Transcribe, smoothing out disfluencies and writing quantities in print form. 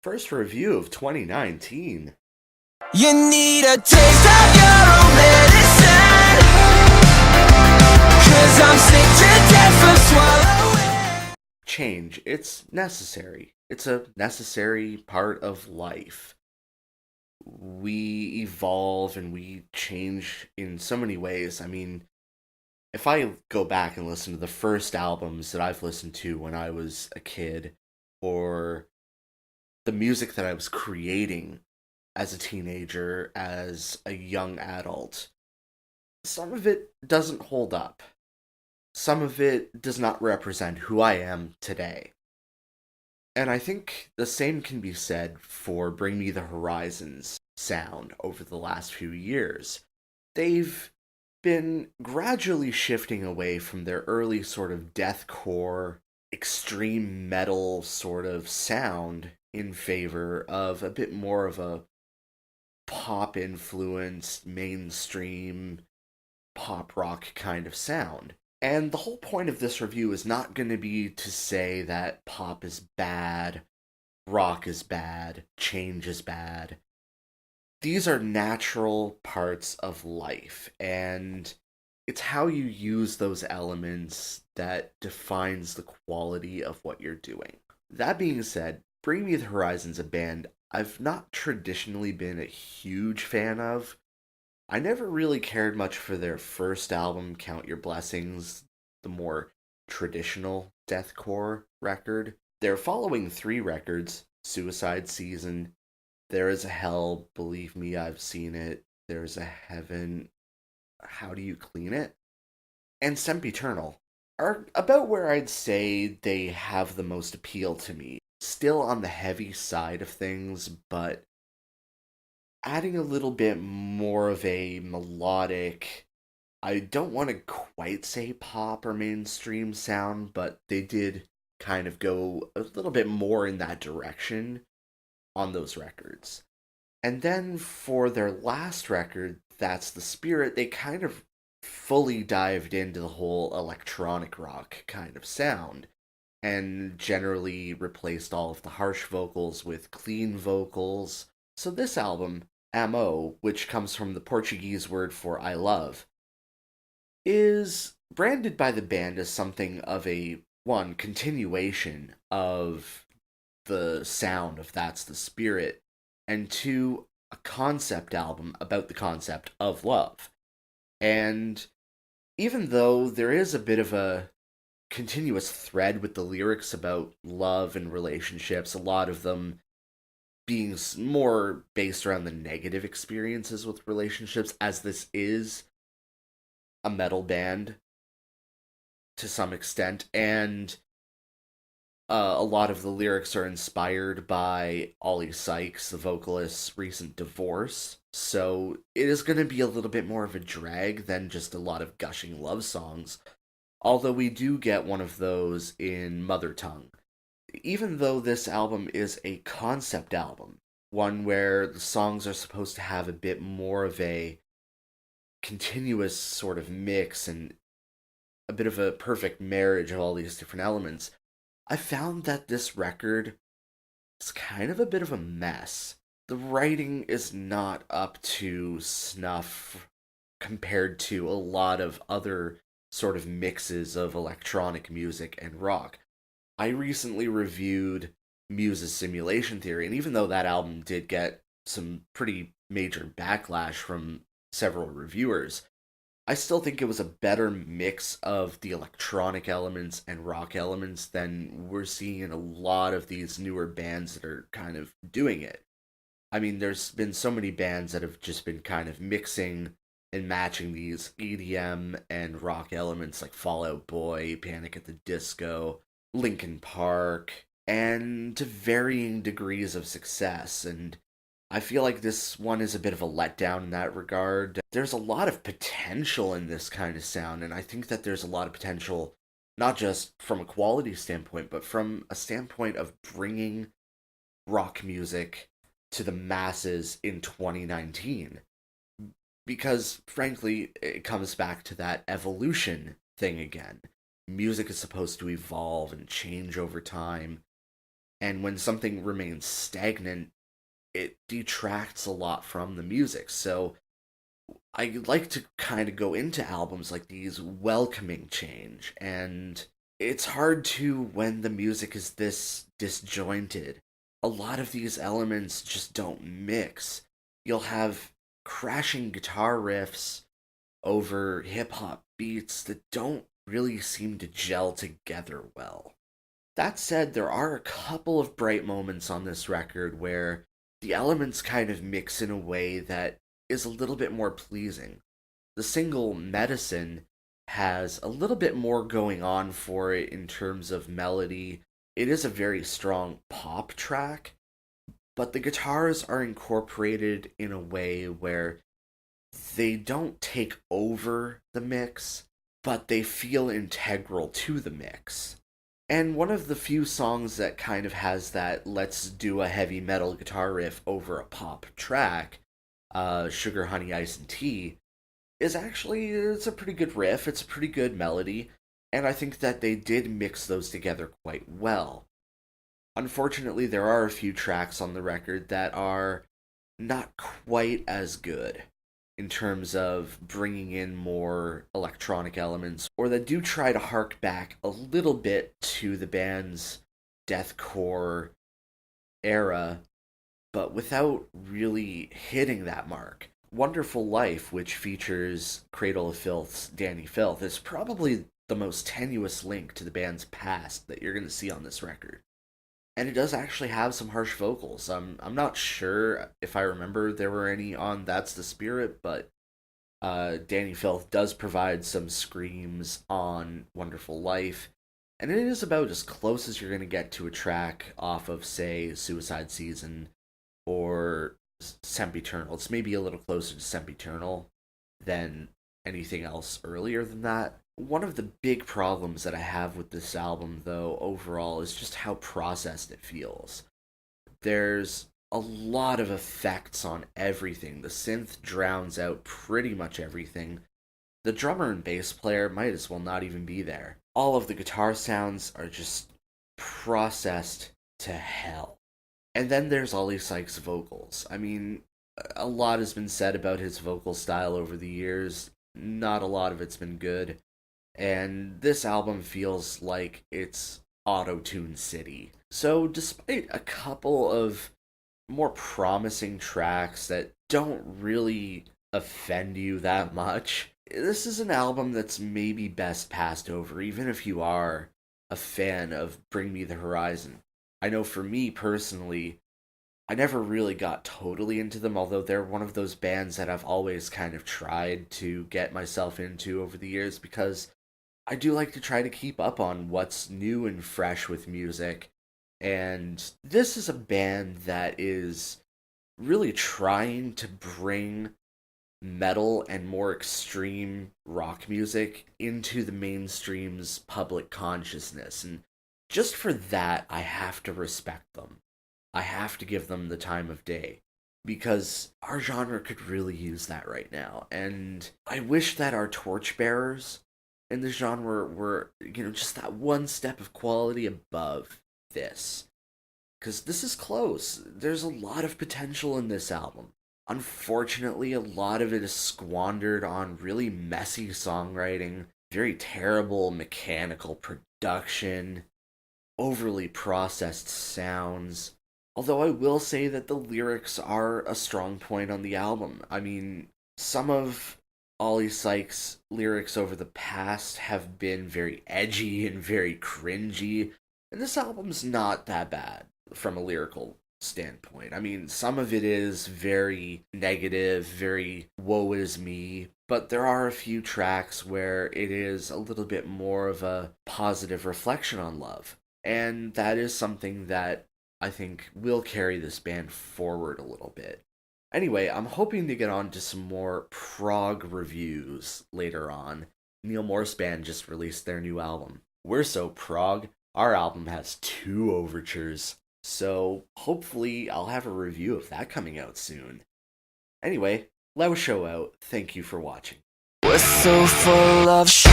First review of 2019. You need a taste of your own medicine, 'cause I'm sick to death from swallowing. Change. It's necessary. It's a necessary part of life. We evolve and we change in so many ways. I mean, if I go back and listen to the first albums that I've listened to when I was a kid, or the music that I was creating as a teenager, as a young adult, some of it doesn't hold up. Some of it does not represent who I am today. And I think the same can be said for Bring Me the Horizon's sound over the last few years. They've been gradually shifting away from their early sort of deathcore, extreme metal sort of sound in favor of a bit more of a pop influenced, mainstream, pop rock kind of sound. And the whole point of this review is not going to be to say that pop is bad, rock is bad, change is bad. These are natural parts of life, and it's how you use those elements that defines the quality of what you're doing. That being said, Bring Me the Horizon's a band I've not traditionally been a huge fan of. I never really cared much for their first album, Count Your Blessings, the more traditional deathcore record. Their following three records, Suicide Season, There Is a Hell, Believe Me, I've Seen It, There's a Heaven, How Do You Clean It, and Sempiternal, are about where I'd say they have the most appeal to me. Still on the heavy side of things, but adding a little bit more of a melodic, I don't want to quite say pop or mainstream sound, but they did kind of go a little bit more in that direction on those records. And then for their last record, That's the Spirit, they kind of fully dived into the whole electronic rock kind of sound and generally replaced all of the harsh vocals with clean vocals. So this album, Amo, which comes from the Portuguese word for I love, is branded by the band as something of a, one, continuation of the sound of That's the Spirit, and two, a concept album about the concept of love. And even though there is a bit of a continuous thread with the lyrics about love and relationships, a lot of them being more based around the negative experiences with relationships, as this is a metal band to some extent, and a lot of the lyrics are inspired by Ollie Sykes, the vocalist's recent divorce. So it is going to be a little bit more of a drag than just a lot of gushing love songs. Although we do get one of those in Mother Tongue. Even though this album is a concept album, one where the songs are supposed to have a bit more of a continuous sort of mix and a bit of a perfect marriage of all these different elements, I found that this record is kind of a bit of a mess. The writing is not up to snuff compared to a lot of other sort of mixes of electronic music and rock. I recently reviewed Muse's Simulation Theory, and even though that album did get some pretty major backlash from several reviewers, I still think it was a better mix of the electronic elements and rock elements than we're seeing in a lot of these newer bands that are kind of doing it. I mean, there's been so many bands that have just been kind of mixing and matching these EDM and rock elements like Fall Out Boy, Panic at the Disco, Linkin Park, and to varying degrees of success. And I feel like this one is a bit of a letdown in that regard. There's a lot of potential in this kind of sound, and I think that there's a lot of potential, not just from a quality standpoint, but from a standpoint of bringing rock music to the masses in 2019. Because, frankly, it comes back to that evolution thing again. Music is supposed to evolve and change over time, And when something remains stagnant, it detracts a lot from the music. So I like to kind of go into albums like these welcoming change, and it's hard to when the music is this disjointed. A lot of these elements just don't mix. You'll have crashing guitar riffs over hip hop beats that don't really seem to gel together well. That said, there are a couple of bright moments on this record where the elements kind of mix in a way that is a little bit more pleasing. The single Medicine has a little bit more going on for it in terms of melody. It is a very strong pop track, but the guitars are incorporated in a way where they don't take over the mix, but they feel integral to the mix. And one of the few songs that kind of has that let's do a heavy metal guitar riff over a pop track, Sugar, Honey, Ice, and Tea, is actually, it's a pretty good riff, it's a pretty good melody, and I think that they did mix those together quite well. Unfortunately, there are a few tracks on the record that are not quite as good in terms of bringing in more electronic elements, or that do try to hark back a little bit to the band's deathcore era, but without really hitting that mark. Wonderful Life, which features Cradle of Filth's Danny Filth, is probably the most tenuous link to the band's past that you're going to see on this record. And it does actually have some harsh vocals. I'm not sure if I remember there were any on That's the Spirit, but Danny Filth does provide some screams on Wonderful Life. And it is about as close as you're going to get to a track off of, say, Suicide Season or Sempiternal. It's maybe a little closer to Sempiternal than anything else earlier than that. One of the big problems that I have with this album, though, overall, is just how processed it feels. There's a lot of effects on everything. The synth drowns out pretty much everything. The drummer and bass player might as well not even be there. All of the guitar sounds are just processed to hell. And then there's Ollie Sykes' vocals. I mean, a lot has been said about his vocal style over the years. Not a lot of it's been good. And this album feels like it's auto-tune city. So despite a couple of more promising tracks that don't really offend you that much, this is an album that's maybe best passed over, even if you are a fan of Bring Me the Horizon. I know for me personally, I never really got totally into them, although they're one of those bands that I've always kind of tried to get myself into over the years, because I do like to try to keep up on what's new and fresh with music. And this is a band that is really trying to bring metal and more extreme rock music into the mainstream's public consciousness. And just for that, I have to respect them. I have to give them the time of day, because our genre could really use that right now. And I wish that our torchbearers in the genre were, just that one step of quality above this. Because this is close. There's a lot of potential in this album. Unfortunately, a lot of it is squandered on really messy songwriting, very terrible mechanical production, overly processed sounds. Although I will say that the lyrics are a strong point on the album. I mean, some of Ollie Sykes' lyrics over the past have been very edgy and very cringy, and this album's not that bad from a lyrical standpoint. I mean, some of it is very negative, very woe is me, but there are a few tracks where it is a little bit more of a positive reflection on love. And that is something that I think will carry this band forward a little bit. Anyway, I'm hoping to get on to some more prog reviews later on. Neil Morse Band just released their new album. We're so prog, our album has 2 overtures. So hopefully I'll have a review of that coming out soon. Anyway, Lao Show out. Thank you for watching. We're so full of sugar.